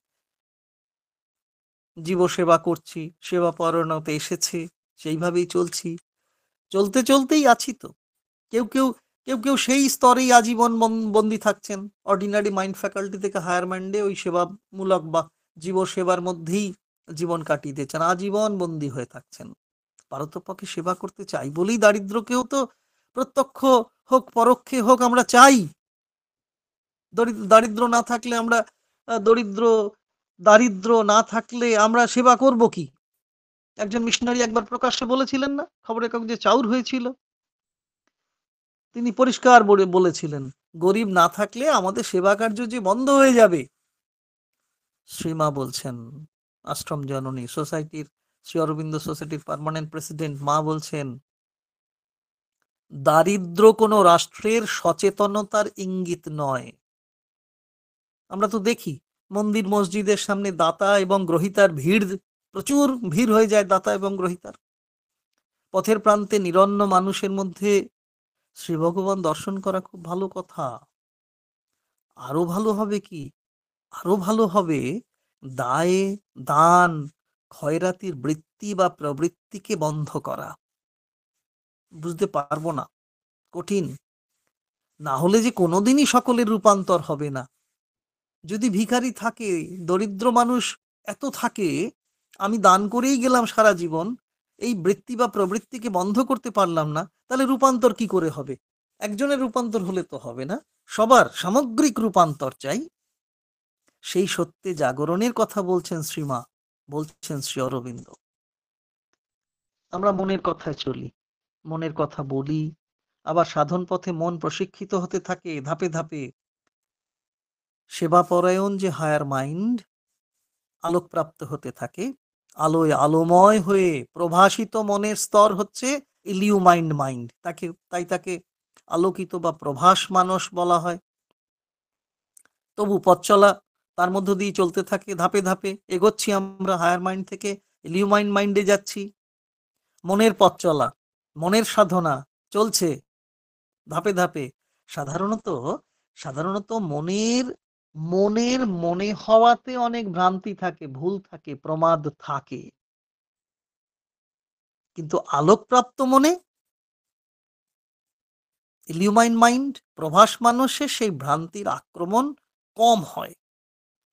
জীব সেবা করছি, সেবা পরায়ণতা এসেছে, সেইভাবেই চলছি। চলতে চলতেই আছি তো। কেউ কেউ কেউ কেউ সেই স্তরেই আজীবন বন্দী থাকছেন। অর্ডিনারি মাইন্ড ফ্যাকাল্টি থেকে হায়ার মাইন্ডে ওই সেবামূলক বা জীব সেবার মধ্যেই জীবন কাটিয়ে দিয়েছেন, আজীবন বন্দী হয়ে থাকছেন। পারতপক্ষে সেবা করতে চাই বলেই দারিদ্রকেও তো প্রত্যক্ষ হোক পরোক্ষে হোক আমরা চাই। দারিদ্র না থাকলে আমরা দারিদ্র না থাকলে আমরা সেবা করব কি? একজন মিশনারি একবার প্রকাশ্যে বলেছিলেন না, খবরের কাগজে চাউর হয়েছিল, তিনি পরিষ্কার বলেছিলেন, গরিব না থাকলে আমাদের সেবা কার্য যে বন্ধ হয়ে যাবে। শ্রীমা বলছেন, আশ্রম জননী সোসাইটির, শ্রী অরবিন্দ সোসাইটির পার্মানেন্ট প্রেসিডেন্ট মা বলছেন, দারিদ্র কোনো রাষ্ট্রের সচেতনতার ইঙ্গিত নয়। আমরা তো দেখি মন্দির মসজিদের সামনে দাতা এবং গ্রহিতার ভিড়, প্রচুর ভিড় হয়ে যায় দাতা এবং গ্রহিতার। পথের প্রান্তে নিরন্ন মানুষের মধ্যে শ্রী ভগবান দর্শন করা খুব ভালো কথা। আরো ভালো হবে কি? আরো ভালো হবে দায়ে দান খয়রাতির বৃত্তি বা প্রবৃত্তিকে বন্ধ করা। বুঝতে পারবো না, কঠিন। না হলে যে কোনোদিনই সকলের রূপান্তর হবে না। যদি ভিখারি থাকে, দরিদ্র মানুষ এত থাকে, আমি দান করেই গেলাম সারা জীবন, এই বৃত্তি বা প্রবৃত্তিকে বন্ধ করতে পারলাম না, তাহলে রূপান্তর কি করে হবে? একজনের রূপান্তর হলে তো হবে না, সবার সামগ্রিক রূপান্তর চাই। সেই সত্যে জাগরণের কথা বলছেন শ্রীমা, বলছেন শ্রী অরবিন্দ। আমরা মনের কথায় চলি, মনের কথা বলি, আবার সাধন পথে মন প্রশিক্ষিত হতে থাকে ধাপে ধাপে। সেবাপরায়ণ যে হায়ার মাইন্ড আলোকপ্রাপ্ত হতে থাকে, আলোয় আলোময় হয়ে প্রভাসিত মনের স্তর হচ্ছে ইলিউমাইন্ড মাইন্ড। তাকে আলোকিত বা প্রভাস মানস বলা হয়। তবু পথ চলা তার মধ্য দিয়ে চলতে থাকে, ধাপে ধাপে এগোচ্ছি আমরা, হায়ার মাইন্ড থেকে ইলিউমাইন্ড মাইন্ডে যাচ্ছি। মনের পথ চলা, মনের সাধনা চলছে ধাপে ধাপে। সাধারণত সাধারণত মনের মনে হওয়াতে অনেক ভ্রান্তি থাকে, ভুল থাকে, প্রমাদ থাকে। কিন্তু আলোকপ্রাপ্ত মনে, ইলিউমাইন মাইন্ড, প্রভাস মানুষের সেই ভ্রান্তির আক্রমণ কম হয়।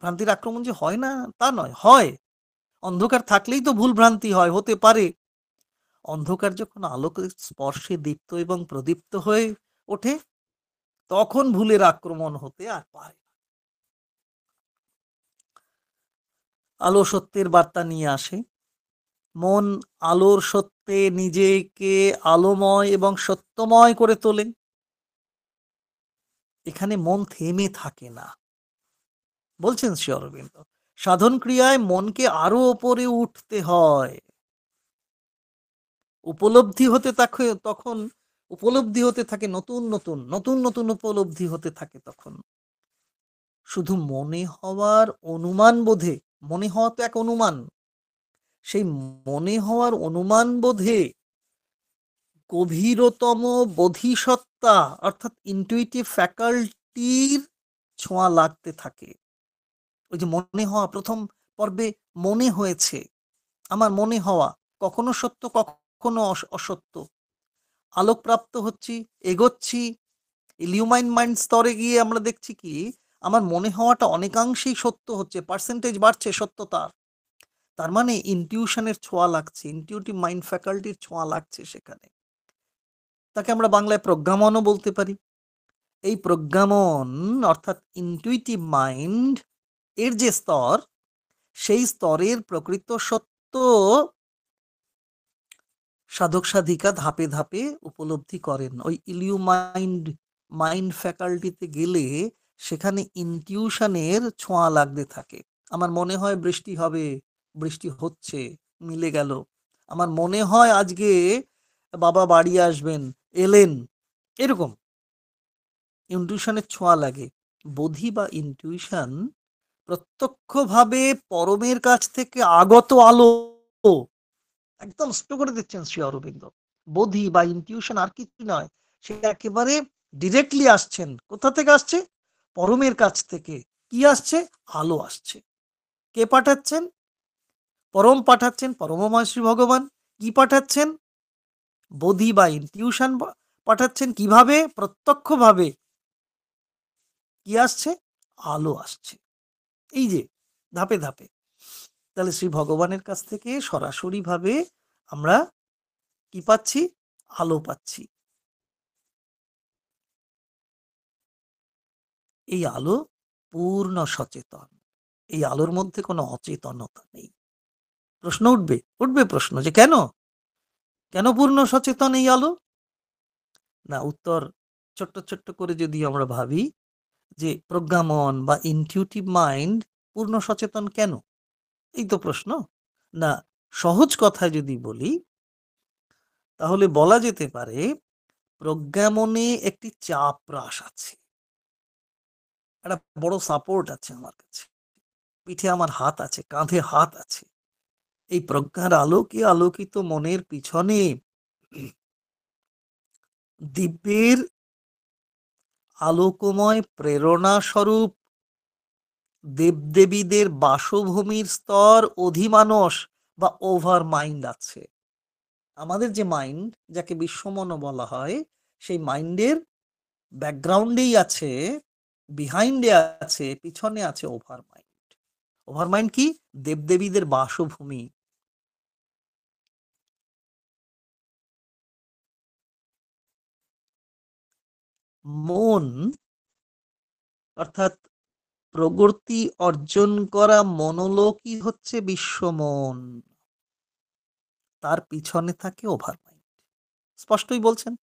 ভ্রান্তির আক্রমণ যে হয় না তা নয়, হয়। অন্ধকার থাকলেই তো ভুল ভ্রান্তি হয়, হতে পারে। অন্ধকার যখন আলোকের স্পর্শে দীপ্ত এবং প্রদীপ্ত হয়ে ওঠে, তখন ভুলের আক্রমণ হতে আর পারে। আলো সত্যের বার্তা নিয়ে আসে। মন আলোর সত্যে নিজেকে আলোময় এবং সত্যময় করে তোলে। এখানে মন থেমে থাকে না, বলছেন শ্রী অরবিন্দ। সাধন ক্রিয়ায় মনকে আরো ওপরে উঠতে হয়। উপলব্ধি হতে থাকে তখন, উপলব্ধি হতে থাকে নতুন নতুন নতুন নতুন উপলব্ধি হতে থাকে তখন। শুধু মনে হওয়ার অনুমান বোধে, মনে হওয়া তো এক অনুমান, সেই মনে হওয়ার অনুমান বোধে গভীরতম বোধিসত্তা অর্থাৎ ইনটুইটিভ ফ্যাকাল্টির ছোঁয়া লাগতে থাকে। ওই যে মনে হওয়া, প্রথম পর্বে মনে হয়েছে, আমার মনে হওয়া কখনো সত্য কখনো অসত্য। আলোকপ্রাপ্ত হচ্ছি, এগোচ্ছি, ইলিউমাইন মাইন্ড স্তরে গিয়ে আমরা দেখছি কি আমার মনে হওয়াটা অনেকাংশেই সত্য হচ্ছে, পার্সেন্টেজ বাড়ছে সত্যতার। তার মানে ইনটিউশনের ছোঁয়া লাগছে, ইনটিউটিভ মাইন্ড ফ্যাকাল্টির ছোঁয়া লাগছে সেখানে। তাকে আমরা বাংলায় প্রজ্ঞামনও বলতে পারি। এই প্রজ্ঞামন অর্থাৎ ইনটুইটিভ মাইন্ড এর যে স্তর, সেই স্তরের প্রকৃত সত্য সাধক সাধিকা ধাপে ধাপে উপলব্ধি করেন। ওই ইলিউ মাইন্ড ফ্যাকাল্টিতে গেলে সেখানে ইনটিউশনের ছোঁয়া লাগতে থাকে। আমার মনে হয় বৃষ্টি হবে, বৃষ্টি হচ্ছে, মিলে গেল। আমার মনে হয় আজকে বাবা বাড়ি আসবেন, এলেন, এরকম ইনটিউশনের ছোঁয়া লাগে। বোধি বা ইনটিউশন প্রত্যক্ষভাবে পরমের কাছ থেকে আগত আলো, একদম স্পষ্ট করে দিচ্ছেন শ্রী অরবিন্দ। বোধি বা ইনটিউশন আর কিছু নয়, সে একেবারে ডিরেক্টলি আসছেন। কোথা থেকে আসছে? পরমের কাছ থেকে। কি আসছে? আলো আসছে। কে পাঠাচ্ছেন? পরম পাঠাচ্ছেন, পরমময় শ্রী ভগবান। কি পাঠাচ্ছেন? বোধি বা ইনটিউশন পাঠাচ্ছেন। কিভাবে? প্রত্যক্ষভাবে। কি আসছে? আলো আসছে। এই যে ধাপে ধাপে, তাহলে শ্রী ভগবানের কাছ থেকে সরাসরি ভাবে আমরা কি পাচ্ছি? আলো পাচ্ছি। এই আলো পূর্ণ সচেতন। এই আলোর মধ্যে কোনো অচেতনতা নেই। প্রশ্ন উঠবে, প্রশ্ন যে কেন কেন পূর্ণ সচেতন এই আলো? না, উত্তর ছোট্ট ছোট্ট করে যদি আমরা ভাবি যে প্রজ্ঞামন বা ইনটিউটিভ মাইন্ড পূর্ণ সচেতন কেন, এই তো প্রশ্ন। না, সহজ কথায় যদি বলি তাহলে বলা যেতে পারে প্রজ্ঞামনে একটি চাপ হ্রাস আছে, একটা বড় সাপোর্ট আছে আমার কাছে, পিঠে আমার হাত আছে, কাঁধে হাত আছে। এই প্রজ্ঞার আলোকে আলোকিত মনের পিছনে দিব্যের আলোকময় প্রেরণা স্বরূপ দেবদেবীদের বাসভূমির স্তর অধিমানস বা ওভার মাইন্ড আছে। আমাদের যে মাইন্ড, যাকে বিশ্বমন বলা হয়, সেই মাইন্ডের ব্যাকগ্রাউন্ডেই আছে, বিহাইন্ডে আছে, পিছনে আছে ওভার মাইন্ড। ওভার মাইন্ড কি? দেবদেবীদের বাসভূমি। মন অর্থাৎ প্রগতি অর্জন করা মনোলোকই হচ্ছে বিশ্বমন, তার পিছনে থাকে ওভার মাইন্ড। স্পষ্টই বলছেন,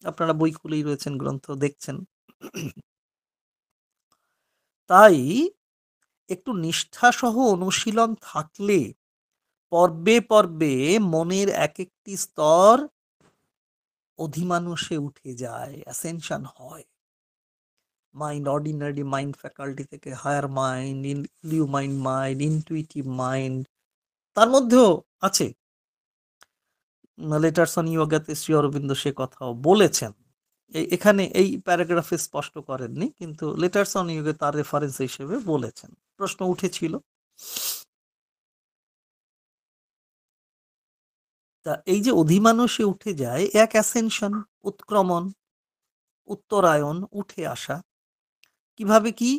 আপনারা বই খুলেই রয়েছেন, গ্রন্থ দেখছেন। তাই একটু নিষ্ঠাসহ অনুশীলন থাকলে পর্বে পর্বে মনের এক একটি স্তর অধিমানুষে উঠে যায়, অ্যাসেনশন হয়। মাইন্ড, অর্ডিনারি মাইন্ড ফ্যাকাল্টি থেকে হায়ার মাইন্ড, ইলিউ মাইন্ড, ইনটুইটিভ মাইন্ড, তার মধ্যেও আছে। লেটার্স অন ইয়োগাতে শ্রী অরবিন্দ সে কথাও বলেছেন। এখানে এই প্যারাগ্রাফে স্পষ্ট করেননি, কিন্তু লেটার্স অন ইয়োগে তার রেফারেন্স হিসেবে বলেছেন। প্রশ্ন উঠেছিল। তা এই যে অধিমানুষে উঠে যায়, এক অ্যাসেনশন, উৎক্রমণ, উত্তরায়ণ, উঠে আসা। কিভাবে? কি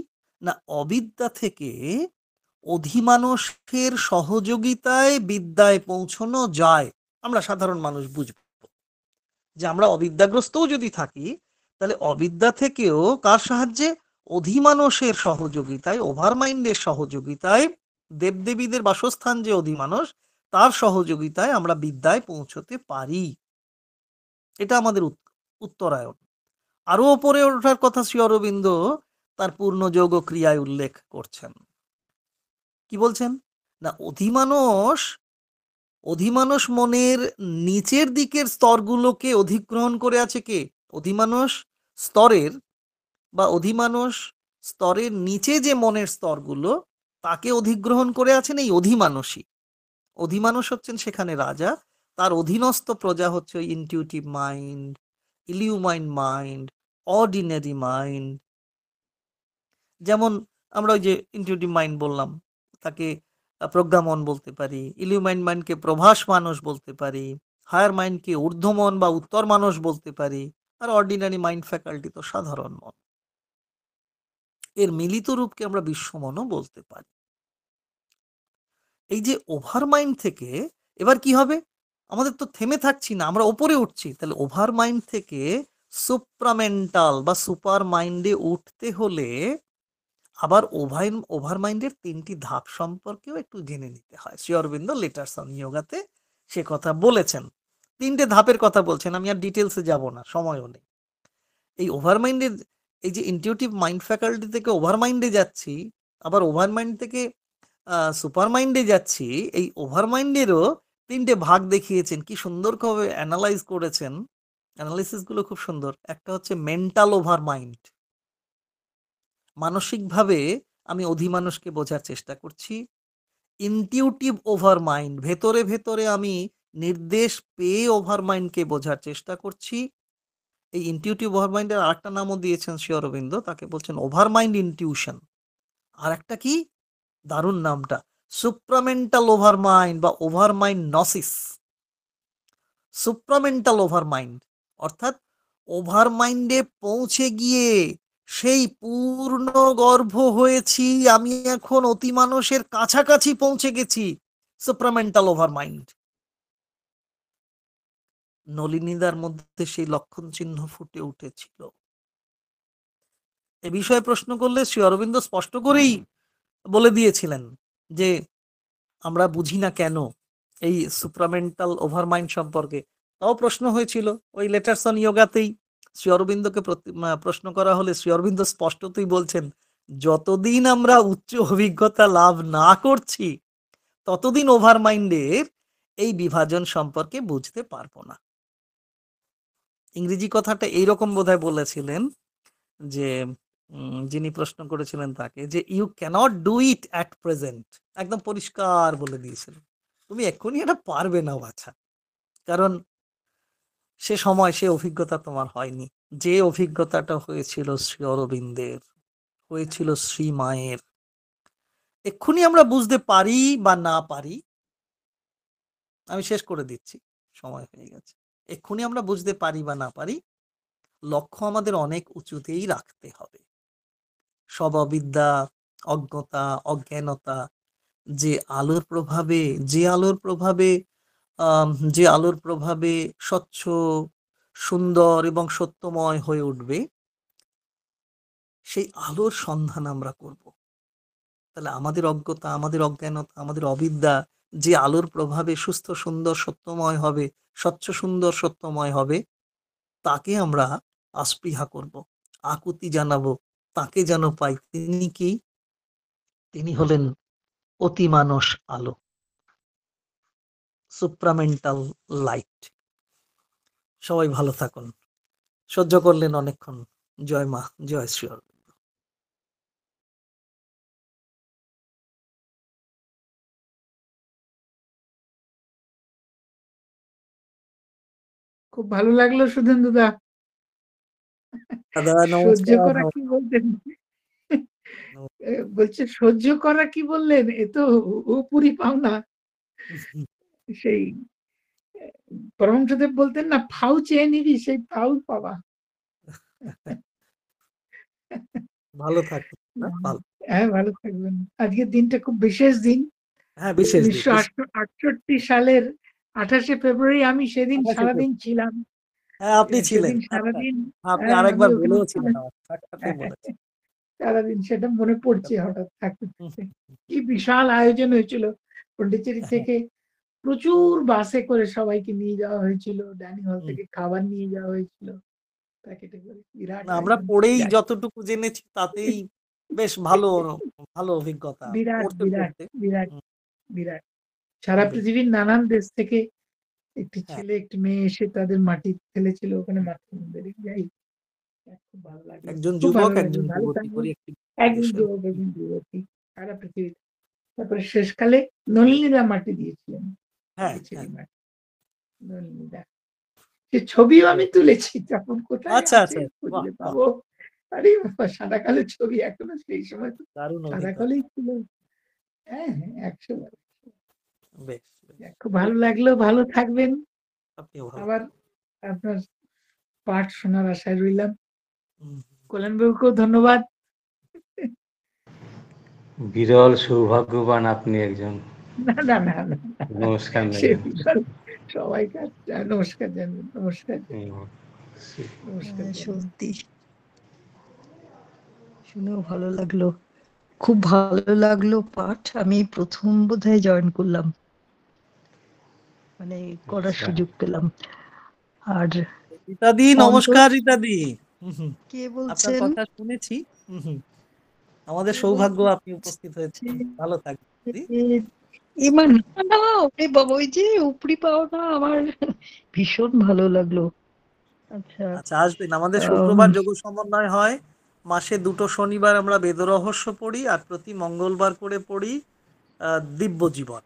না, অবিদ্যা থেকে অধিমানুষের সহযোগিতায় বিদ্যায় পৌঁছানো যায়। আমরা সাধারণ মানুষ বুঝব যে আমরা অবিদ্যাগ্রস্তও যদি থাকি, তাহলে অবিদ্যা থেকেও কার সাহায্যে? অধিমানুষের সহযোগিতায়, ওভার মাইন্ডের সহযোগিতায়, দেবদেবীদের বাসস্থান যে অধিমানুষ, তার সহযোগিতায় আমরা বিদ্যায় পৌঁছতে পারি। এটা আমাদের উত্তরায়ণ। আরো ওপরে ওঠার কথা শ্রী অরবিন্দ তার পূর্ণ যোগ ক্রিয়ায় উল্লেখ করছেন। কি বলছেন? না, অধিমানুষ মনের নিচের দিকের স্তরগুলোকে অধিগ্রহণ করে আছে কে? অধিমানুষ স্তরের বা অধিমানুষ স্তরের নিচে যে মনের স্তরগুলো, তাকে অধিগ্রহণ করে আছেন এই অধিমানুষই। অধিমানুষ হচ্ছেন সেখানে রাজা, তার অধীনস্থ প্রজা হচ্ছে ওই intuitive mind, illumine mind, ordinary mind. যেমন আমরা ওই যে ইনটিউটিভ মাইন্ড বললাম, তাকে প্রজ্ঞামন বলতে পারি, ইলিউমাইন মাইন্ডকে প্রভাস মানুষ বলতে পারি, হায়ার মাইন্ডকে ঊর্ধ্বমন বা উত্তর মানুষ বলতে পারি, আর অর্ডিনারি মাইন্ড ফ্যাকাল্টি তো সাধারণ মন। এর মিলিত রূপকে আমরা বিশ্বমনও বলতে পারি। এই যে ওভার মাইন্ড থেকে এবার কি হবে? আমাদের তো থেমে থাকছি না, আমরা ওপরে উঠছি। তাহলে ওভার মাইন্ড থেকে সুপ্রামেন্টাল বা সুপার মাইন্ডে উঠতে হলে আবার ওভার মাইন্ডের 3টি ধাপ সম্পর্কেও একটু জেনে নিতে হয়। শ্রী অরবিন্দ লেটার্স অন ইয়োগাতে সে কথা বলেছেন। 3টে ধাপের কথা বলছেন, আমি আর ডিটেলসে যাব না, সময়ও নেই। এই ওভার মাইন্ডের, এই যে ইনটিউটিভ মাইন্ড ফ্যাকাল্টি থেকে ওভার মাইন্ডে যাচ্ছি, আবার ওভার মাইন্ড থেকে সুপার মাইন্ডে যাচ্ছি, এই ওভার মাইন্ডেরও 3টে ভাগ দেখিয়েছেন, কি সুন্দর করে অ্যানালাইজ করেছেন, অ্যানালিসিস গুলো খুব সুন্দর। একটা হচ্ছে মেন্টাল ওভার মাইন্ড, মানসিকভাবে আমি অধিমানুষকে বোঝার চেষ্টা করছি। ইনটিউটিভ ওভার মাইন্ড, ভেতরে ভেতরে আমি নির্দেশ পেয়ে ওভার মাইন্ডকে বোঝার চেষ্টা করছি। এই ইনটিউটিভ ওভার মাইন্ডের আরেকটা নামও দিয়েছেন শ্রী অরবিন্দ, তাকে বলছেন ওভার মাইন্ড ইনটিউশন। আর একটা কি দারুণ নামটা, সুপ্রামেন্টাল ওভার মাইন্ড বা ওভার মাইন্ড নসিস। সুপ্রামেন্টাল ওভার মাইন্ড অর্থাৎ ওভার মাইন্ডে পৌঁছে গিয়ে সেই পূর্ণ গর্ভ হয়েছি, আমি এখন অতিমানুষের কাছাকাছি পৌঁছে গেছি, সুপ্রামেন্টাল ওভার মাইন্ড। নলিনীদার মধ্যে সেই লক্ষণ চিহ্ন ফুটে উঠেছিল। এ বিষয়ে প্রশ্ন করলে শ্রী অরবিন্দ স্পষ্ট করেই বলে দিয়েছিলেন যে আমরা বুঝি না কেন এই সুপ্রামেন্টাল ওভার মাইন্ড সম্পর্কে। তাও প্রশ্ন হয়েছিল ওই লেটার্স অন ইয়োগাতেই। শ্রী অরবিন্দকে প্রশ্ন করা হলে শ্রী অরবিন্দ স্পষ্টতই বলছেন, যতদিন আমরা উচ্চ অভিজ্ঞতা লাভ না করছি ততদিন ওভার মাইন্ডের এই বিভাজন সম্পর্কে বুঝতে পারবো না। ইংরেজি কথাটা এইরকম বোধহয় বলেছিলেন যে যিনি প্রশ্ন করেছিলেন তাকে, যে you cannot do it at present, একদম পরিষ্কার বলে দিয়েছিলেন, তুমি এক্ষুনি এটা পারবে না বাছা, কারণ সে সময় সে অভিজ্ঞতা তোমার হয়নি। যে অভিজ্ঞতাটা হয়েছিল শ্রী অরবিন্দের, হয়েছিল শ্রী মায়ের, এক্ষুনি আমরা বুঝতে পারি বা না পারি, আমি শেষ করে দিচ্ছি, সময় হয়ে গেছে, এক্ষুনি আমরা বুঝতে পারি বা না পারি, লক্ষ্য আমাদের অনেক উঁচুতেই রাখতে হবে। সব অবিদ্যা, অজ্ঞতা, অজ্ঞানতা যে আলোর প্রভাবে, যে আলোর প্রভাবে স্বচ্ছ, সুন্দর এবং সত্যময় হয়ে উঠবে, সেই আলোর সন্ধান আমরা করব। তাহলে আমাদের অজ্ঞতা, আমাদের অজ্ঞানতা, আমাদের অবিদ্যা যে আলোর প্রভাবে সুস্থ, সুন্দর, সত্যময় হবে, স্বচ্ছ, সুন্দর, সত্যময় হবে, তাকে আমরা আস্পৃহা করব, আকুতি জানাবো, তাকে যেন পাই। তিনি কি? তিনি হলেন অতিমানস আলো, সুপ্রামেন্টাল লাইট। সবাই ভালো থাকুন। সহ্য করলেন অনেকক্ষণ। জয় মা, জয় শ্রী অরবিন্দ। খুব ভালো লাগলো সুধেন্দুদা। দাদা সহ্য নমস্কার। করা কি বলতেন? বলছে সহ্য করা কি বললেন? এ তো উপরি পাওনা। সেই পরমহংসদেব বলতেন না, ফাউ চেয়ে নিবি, সেই ফাউ পাওয়া। ভালো থাকুন। ভালো। হ্যাঁ, ভালো থাকবেন। আজকের দিনটা খুব বিশেষ দিন। হ্যাঁ, বিশেষ দিন। 1968 সালের 28শে ফেব্রুয়ারি আমি সেদিন 28শে সারাদিন ছিলাম। হ্যাঁ, আপনি ছিলেন। সেদিন আচ্ছা, সারাদিন আপনি আমি আরেকবার ওখানে বলেওছিলেন ছিলাম। আমার, সাক্ষাৎে বলেছেন। সারাদিন সেটা মনে পড়ছে হঠাৎ থাকতে থাকতে। কি বিশাল আয়োজন হয়েছিল। পন্ডিচেরি থেকে প্রচুর বাসে করে সবাইকে নিয়ে যাওয়া হয়েছিল, ডাইনিং হল থেকে খাবার নিয়ে যাওয়া হয়েছিল প্যাকেটে করে। বিরাট না, আমরা আয়োজন। পড়েই যাই। যতটুকু জেনেছি তাতেই বেশ ভালো ভালো অভিজ্ঞতা বিরাট পড়তে বিরাট পড়তে। বিরাট হুম, বিরাট। সারা বেশ। পৃথিবীর নানান দেশ থেকে একটি হ্যাঁ, ছেলে একটি মেয়ে এসে তাদের মাটি ফেলেছিল ওখানে মাতৃ মন্দিরে। যাই, খুব ভালো লাগলো, একজন খুব যুবক, ভালো লাগলো। একজন ভালো যুবতী থাকবেন। করে একটি একজন ডেলিগেশন। যুবক, একজন যুবতী, সারা পৃথিবীতে। তারপরে শেষকালে নলিনীরা মাটি দিয়েছিলেন, হ্যাঁ, পন্ডিচেরি হ্যাঁ। মাটি। নলিনীরা, সে ছবিও আমি তুলেছি, তখন কোথায় আচ্ছা, আছে আচ্ছা। বাহ, খুঁজে বাহ, পাবো। আরে বাবা, সাদা কালো ছবি, এখনো সেই সময় তো দারুণ সাদা অভিজ্ঞতা। কালোই ছিল। হ্যাঁ হ্যাঁ, 100 বার। বেশ, বেশ। খুব ভালো লাগলো, ভালো থাকবেন। আপনিও ভালো আবার থাকুন। আপনার পাঠ শোনার আশায় রইলাম। হুম, কল্যাণবাবুকেও ধন্যবাদ। বিরল সৌভাগ্যবান আপনি একজন। না না না না, নমস্কার সে নেবেন। বিশাল সবাইকে নমস্কার জানাবেন, নমস্কার জানাবেন, হুম, নমস্কার জানাবেন। সত্যি শুনেও ভালো লাগলো, খুব ভালো লাগলো পাঠ। আমি প্রথম বোধহয় জয়েন করলাম। মানে করার আচ্ছা। সুযোগ পেলাম। আর রীতাদি, অন্তর নমস্কার রীতাদি। হুম, কে আপনার বলছেন? কথা শুনেছি। হুম, আমাদের কে সৌভাগ্য আপনি উপস্থিত হয়েছেন। বলছেন? ভালো থাকবেন দিদি। এবার না না, ওরে বাবা, ওই যে উপরি পাওনা আমার ভীষণ ভালো লাগলো। আচ্ছা। আচ্ছা, আসবেন। আমাদের আম, শুক্রবার যোগ সমন্বয় হয়, মাসে 2টো শনিবার আমরা বেদরহস্য পড়ি, আর প্রতি মঙ্গলবার করে পড়ি দিব্য জীবন।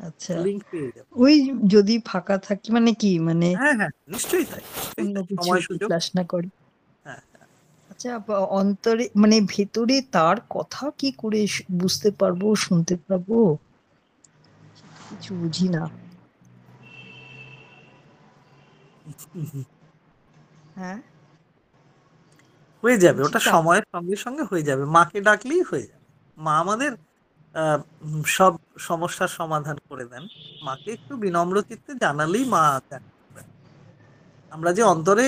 আচ্ছা, লিংক পেয়ে যাবেন। ওই যদি ফাঁকা থাকি, মানে কি, মানে হ্যাঁ হ্যাঁ, নিশ্চয়ই তাই, নিশ্চয়ই অন্য তাই, কিছু সময় সুযোগ। ক্লাস না করি। হ্যাঁ। আচ্ছা, অন্তরে মানে ভেতরে তার কথা কি করে বুঝতে পারবো, শুনতে পারবো, সেটা কিছু বুঝি না। হ্যাঁ, হয়ে যাবে, বলছি ওটা তা সময়ের সঙ্গে সঙ্গে হয়ে যাবে। মাকে ডাকলেই হয়ে যাবে। মা আমাদের সব সমস্যার সমাধান করে দেন। মাকে একটু বিনম্র চিত্তে জানালেই মা দেখেন। আমরা যে অন্তরে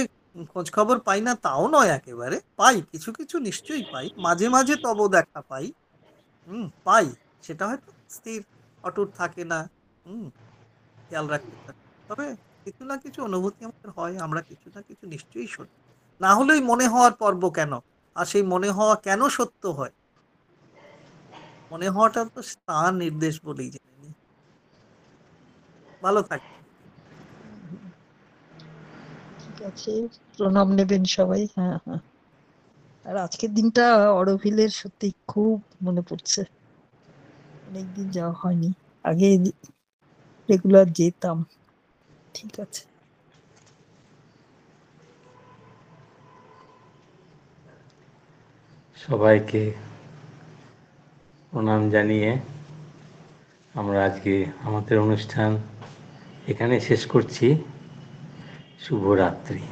খোঁজ খবর পাই না তাও নয়, একেবারে পাই, কিছু কিছু নিশ্চয়ই পাই, মাঝে মাঝে তব দেখা পাই। পাই। সেটা হয়তো স্থির অটুট থাকে না। হুম খেয়াল রাখতে পারি। তবে কিছু না কিছু অনুভূতি আমাদের হয়, আমরা কিছু না কিছু নিশ্চয়ই শুনি। না হলেই মনে হওয়ার পর্ব কেন? আর সেই মনে হওয়া কেন সত্য হয়? মনে হওয়াটা তো তার নির্দেশ বলেই জেনে নিই। ভালো থাকবেন। ঠিক আছে, প্রণাম নেবেন সবাই। হ্যাঁ হ্যাঁ। আর আজকের দিনটা অরোভিলের সত্যি খুব মনে পড়ছে। অনেকদিন যাওয়া হয়নি, আগে রেগুলার যেতাম। ঠিক আছে। সবাইকে প্রণাম জানিয়ে আমরা আজকে আমাদের অনুষ্ঠান এখানে শেষ করছি। শুভরাত্রি।